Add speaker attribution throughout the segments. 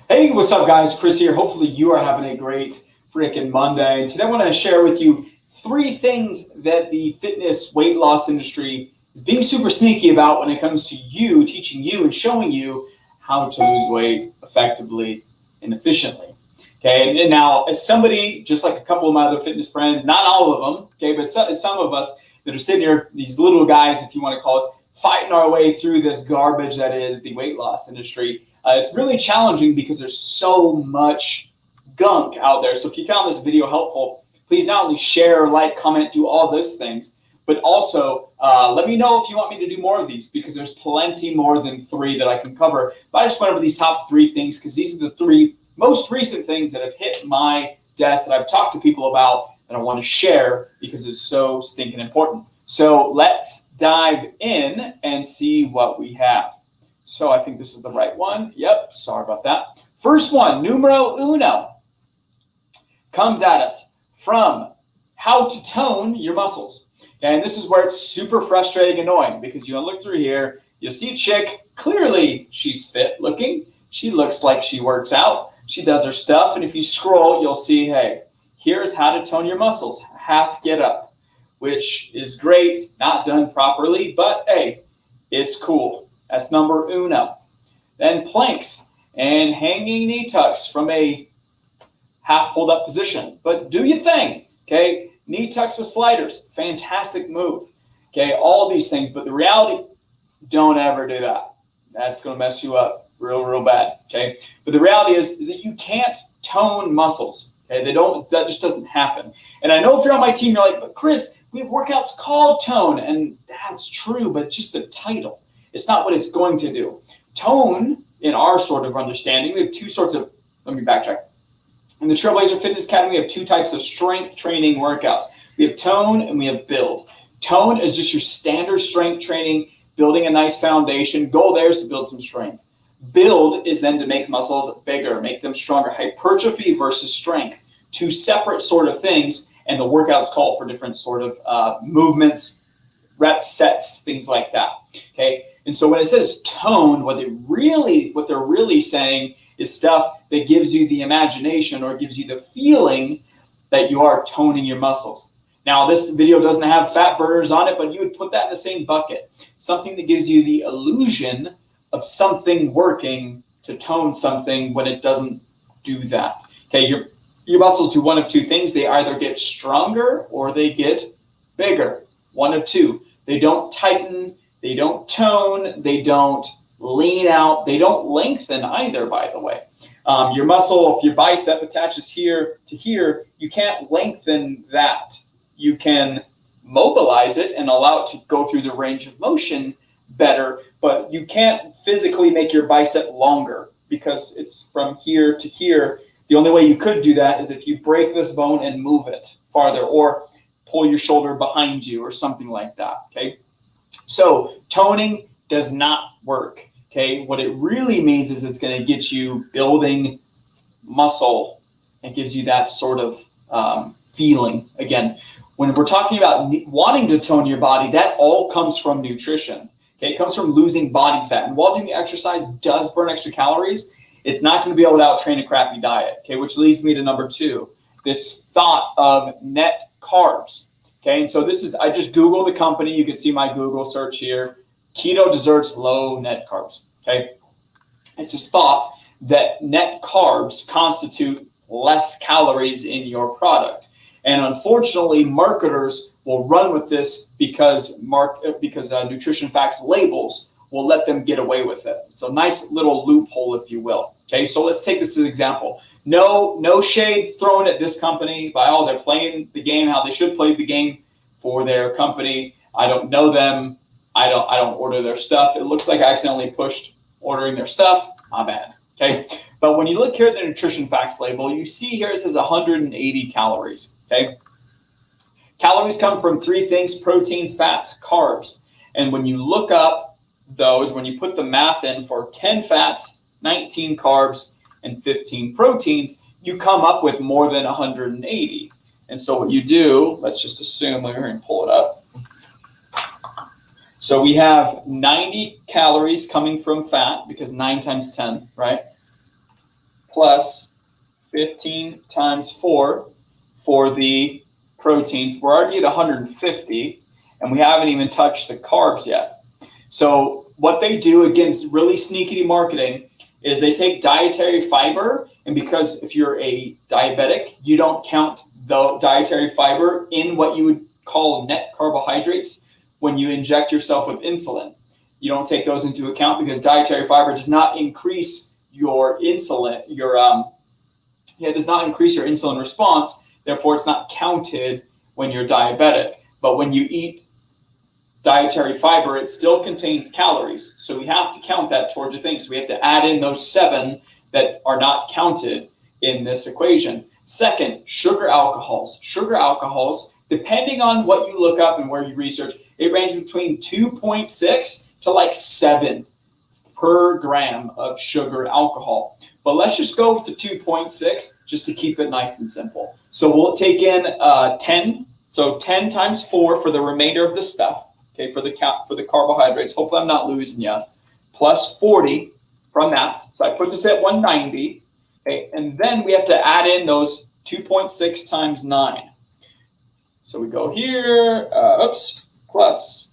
Speaker 1: Hey, what's up, guys? Chris here. Hopefully you are having a great freaking Monday. And today I want to share with you 3 things that the fitness weight loss industry is being super sneaky about when it comes to you, teaching you and showing you how to lose weight effectively and efficiently. Okay, and now as somebody, just like a couple of my other fitness friends, not all of them, okay, but some of us that are sitting here, these little guys, if you want to call us, fighting our way through this garbage that is the weight loss industry. It's really challenging because there's so much gunk out there. So if you found this video helpful, please not only share, like, comment, do all those things, but also let me know if you want me to do more of these, because there's plenty more than 3 that I can cover. But I just went over these top 3 things because these are the 3 most recent things that have hit my desk that I've talked to people about that I want to share because it's so stinking important. So let's dive in and see what we have. So I think this is the right one. Yep, sorry about that. First one, numero uno, comes at us from how to tone your muscles. And this is where it's super frustrating and annoying, because you'll look through here, you'll see a chick, clearly she's fit looking, she looks like she works out, she does her stuff, and if you scroll, you'll see, hey, here's how to tone your muscles, half get up, which is great, not done properly, but hey, it's cool. That's number uno. Then planks and hanging knee tucks from a half pulled up position. But do your thing, okay? Knee tucks with sliders, fantastic move. Okay, all these things, but the reality, don't ever do that. That's gonna mess you up real bad, okay? But the reality is that you can't tone muscles, okay? That just doesn't happen. And I know if you're on my team, you're like, but Chris, we have workouts called tone, and that's true, but just the title. It's not what it's going to do. Tone, in our sort of understanding, we have 2 sorts of, let me backtrack. In the Trailblazer Fitness Academy, we have 2 types of strength training workouts. We have tone and we have build. Tone is just your standard strength training, building a nice foundation. Goal there is to build some strength. Build is then to make muscles bigger, make them stronger. Hypertrophy versus strength, 2 separate sort of things, and the workouts call for different sort of movements, reps, sets, things like that, okay? And so when it says tone, what they're really saying is stuff that gives you the imagination or gives you the feeling that you are toning your muscles. Now, this video doesn't have fat burners on it, but you would put that in the same bucket. Something that gives you the illusion of something working to tone something when it doesn't do that. Okay, your muscles do one of 2 things. They either get stronger or they get bigger. One of 2. They don't tighten, they don't tone, they don't lean out, they don't lengthen either, by the way. Your muscle, if your bicep attaches here to here, you can't lengthen that. You can mobilize it and allow it to go through the range of motion better, but you can't physically make your bicep longer because it's from here to here. The only way you could do that is if you break this bone and move it farther, or pull your shoulder behind you or something like that, okay? So toning does not work, okay? What it really means is it's gonna get you building muscle and gives you that sort of feeling. Again, when we're talking about wanting to tone your body, that all comes from nutrition, okay? It comes from losing body fat. And while doing exercise does burn extra calories, it's not gonna be able to out-train a crappy diet, okay? Which leads me to number 2, this thought of net carbs. Okay, and so this is, I just Googled the company. You can see my Google search here. Keto desserts, low net carbs, okay? It's just thought that net carbs constitute less calories in your product. And unfortunately, marketers will run with this because nutrition facts labels will let them get away with it. It's a nice little loophole, if you will. Okay, so let's take this as an example. No shade thrown at this company. By all, they're playing the game how they should play the game for their company. I don't know them. I don't order their stuff. It looks like I accidentally pushed ordering their stuff. My bad. Okay, but when you look here at the nutrition facts label, you see here it says 180 calories. Okay, calories come from 3 things: proteins, fats, carbs. And when you look up those, when you put the math in for 10 fats, 19 carbs, and 15 proteins, you come up with more than 180. And so what you do, let's just assume, let me pull it up. So we have 90 calories coming from fat, because 9 times 10, right? plus 15 times 4 for the proteins. We're already at 150, and we haven't even touched the carbs yet. So what they do, again, really sneaky marketing, is they take dietary fiber, and because if you're a diabetic, you don't count the dietary fiber in what you would call net carbohydrates when you inject yourself with insulin. You don't take those into account because dietary fiber does not increase your insulin, it does not increase your insulin response. Therefore, it's not counted when you're diabetic. But when you eat dietary fiber, it still contains calories. So we have to count that towards your thing. So we have to add in those 7 that are not counted in this equation. Second, sugar alcohols. Sugar alcohols, depending on what you look up and where you research, it ranges between 2.6 to like 7 per gram of sugar alcohol. But let's just go with the 2.6 just to keep it nice and simple. So we'll take in 10. So 10 times 4 for the remainder of the stuff, okay, for the carbohydrates. Hopefully I'm not losing you. Plus 40 from that. So I put this at 190. Okay, and then we have to add in those 2.6 times 9. So we go here, plus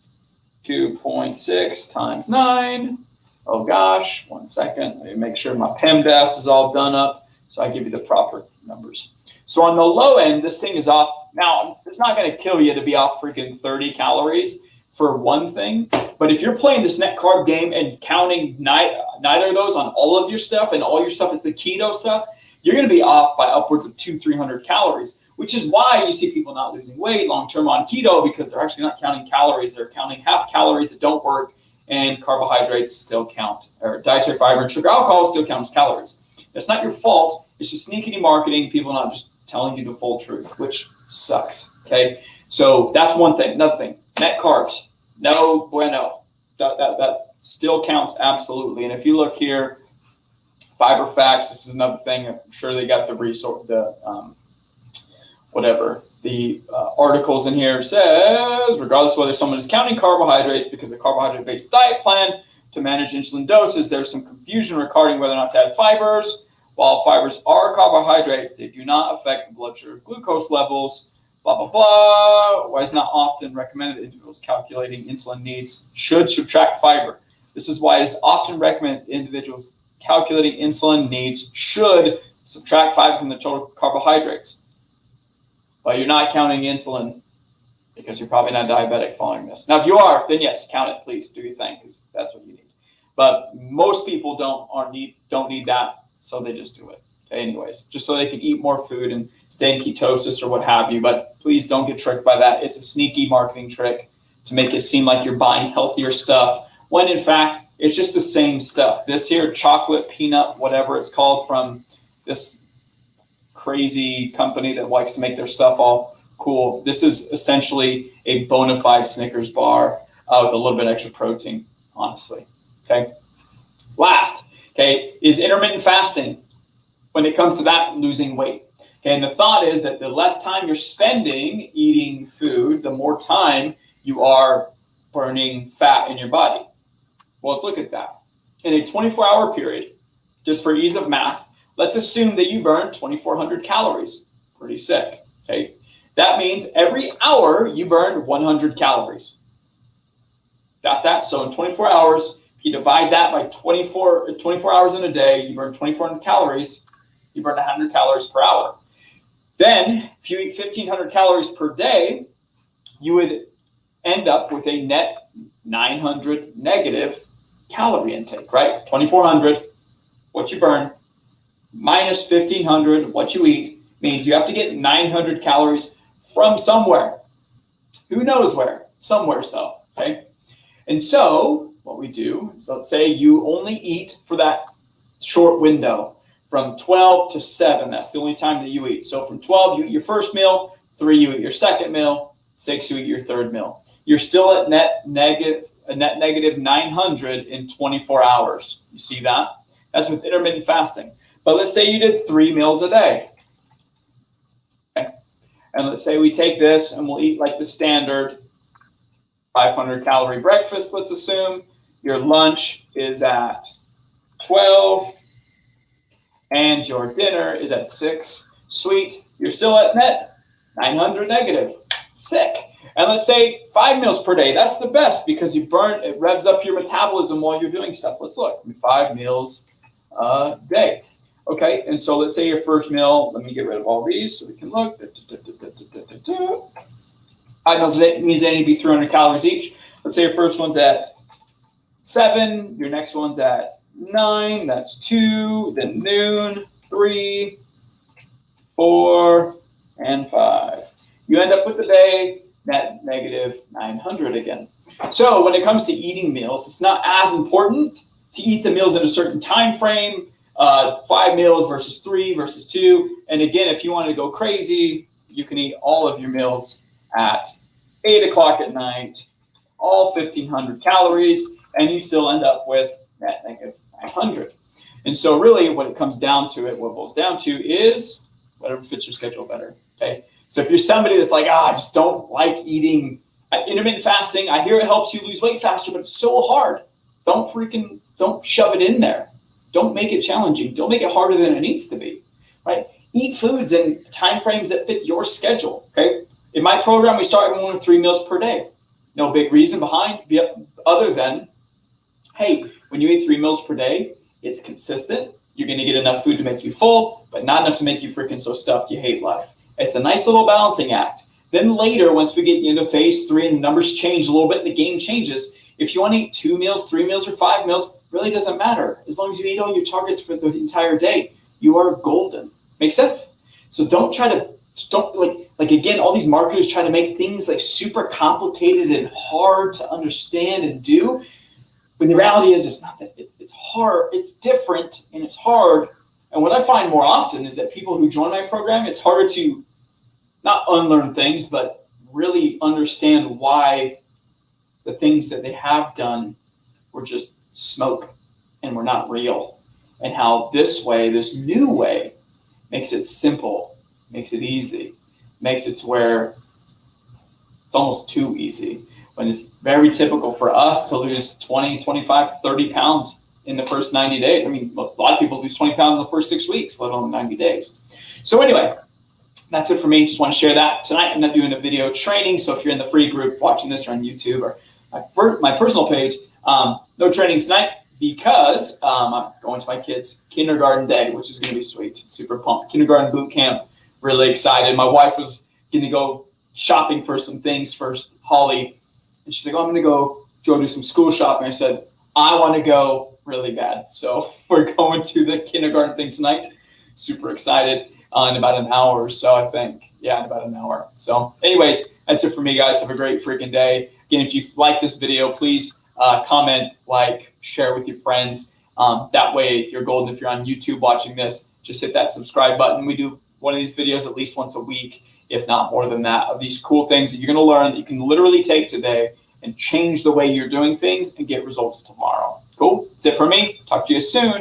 Speaker 1: 2.6 times 9. Oh gosh, 1 second. Let me make sure my PEMDAS is all done up so I give you the proper numbers. So on the low end, this thing is off. Now, it's not going to kill you to be off freaking 30 calories for one thing. But if you're playing this net carb game and counting neither of those on all of your stuff, and all your stuff is the keto stuff, you're going to be off by upwards of 200-300 calories, which is why you see people not losing weight long-term on keto, because they're actually not counting calories. They're counting half calories that don't work, and carbohydrates still count, or dietary fiber and sugar alcohol still counts calories. It's not your fault. It's just sneaky marketing, people not just telling you the full truth, which sucks, okay? So that's one thing. Another thing, net carbs, no bueno. That still counts absolutely. And if you look here, Fiber Facts, this is another thing. I'm sure they got the articles in here. Says, regardless of whether someone is counting carbohydrates because a carbohydrate-based diet plan to manage insulin doses, there's some confusion regarding whether or not to add fibers. While fibers are carbohydrates, they do not affect the blood sugar glucose levels, blah, blah, blah. Why is not often recommended that individuals calculating insulin needs should subtract fiber. This is why it is often recommended individuals calculating insulin needs should subtract fiber from the total carbohydrates. But you're not counting insulin because you're probably not diabetic following this. Now, if you are, then yes, count it, please. Do your thing, because that's what you need. But most people don't need that, so they just do it. Okay, anyways, just so they can eat more food and stay in ketosis or what have you. But please don't get tricked by that. It's a sneaky marketing trick to make it seem like you're buying healthier stuff, when in fact, it's just the same stuff. This here, chocolate, peanut, whatever it's called, from this crazy company that likes to make their stuff all cool. This is essentially a bona fide Snickers bar with a little bit extra protein, honestly. Okay. Last, okay, is intermittent fasting when it comes to that losing weight. Okay, and the thought is that the less time you're spending eating food, the more time you are burning fat in your body. Well, let's look at that. In a 24-hour period, just for ease of math, let's assume that you burn 2,400 calories. Pretty sick, okay? That means every hour you burn 100 calories. Got that? So in 24 hours, if you divide that by 24 hours in a day, you burn 2,400 calories, you burn 100 calories per hour. Then, if you eat 1,500 calories per day, you would end up with a net 900 negative calorie intake, right? 2,400, what you burn, minus 1,500, what you eat, means you have to get 900 calories from somewhere. Who knows where? Somewhere, so, okay? And so, what we do is, let's say you only eat for that short window, from 12 to 7. That's the only time that you eat. So from 12, you eat your first meal. 3, you eat your second meal. 6, you eat your third meal. You're still at net negative 900 in 24 hours. You see that? That's with intermittent fasting. But let's say you did 3 meals a day. Okay. And let's say we take this and we'll eat like the standard 500 calorie breakfast, let's assume. Your lunch is at 12. and your dinner is at 6. Sweet. You're still at net 900 negative. Sick. And let's say 5 meals per day. That's the best because it revs up your metabolism while you're doing stuff. Let's look. 5 meals a day. Okay, and so let's say your first meal, let me get rid of all these so we can look. 5 meals a day means they need to be 300 calories each. Let's say your first one's at 7, your next one's at 9, that's 2, then noon, 3, 4, and 5. You end up with the day net negative 900 again. So when it comes to eating meals, it's not as important to eat the meals in a certain time frame, 5 meals versus 3 versus 2. And again, if you want to go crazy, you can eat all of your meals at 8 o'clock at night, all 1,500 calories, and you still end up with net negative 900. And so really what it comes down to, what it boils down to is whatever fits your schedule better, okay? So if you're somebody that's like, I just don't like eating intermittent fasting, I hear it helps you lose weight faster, but it's so hard. Don't shove it in there. Don't make it challenging. Don't make it harder than it needs to be, right? Eat foods and time frames that fit your schedule, okay? In my program, we start everyone with 3 meals per day. No big reason behind other than, hey, when you eat 3 meals per day, it's consistent. You're going to get enough food to make you full, but not enough to make you freaking so stuffed you hate life. It's a nice little balancing act. Then later, once we get into phase 3 and the numbers change a little bit, the game changes. If you want to eat 2 meals, 3 meals, or 5 meals, really doesn't matter. As long as you eat all your targets for the entire day, you are golden. Make sense? So don't again, all these marketers try to make things like super complicated and hard to understand and do. When the reality is, it's not that. It's hard. It's different and it's hard. And what I find more often is that people who join my program, it's harder to not unlearn things, but really understand why the things that they have done were just smoke and were not real. And how this way, this new way, makes it simple, makes it easy, makes it to where it's almost too easy. When it's very typical for us to lose 20, 25, 30 pounds in the first 90 days. I mean, a lot of people lose 20 pounds in the first 6 weeks, let alone 90 days. So anyway, that's it for me. Just want to share that. Tonight, I'm not doing a video training. So if you're in the free group watching this or on YouTube or my personal page, no training tonight because I'm going to my kids' kindergarten day, which is going to be sweet. Super pumped. Kindergarten boot camp. Really excited. My wife was going to go shopping for some things for Holly. And she's like, I'm going to go do some school shopping. I said, I want to go really bad. So we're going to the kindergarten thing tonight. Super excited. In about an hour or so, I think. Yeah, in about an hour. So anyways, that's it for me, guys. Have a great freaking day. Again, if you like this video, please comment, like, share with your friends. That way you're golden. If you're on YouTube watching this, just hit that subscribe button. We do one of these videos at least once a week, if not more than that, of these cool things that you're going to learn that you can literally take today and change the way you're doing things and get results tomorrow. Cool? That's it for me. Talk to you soon.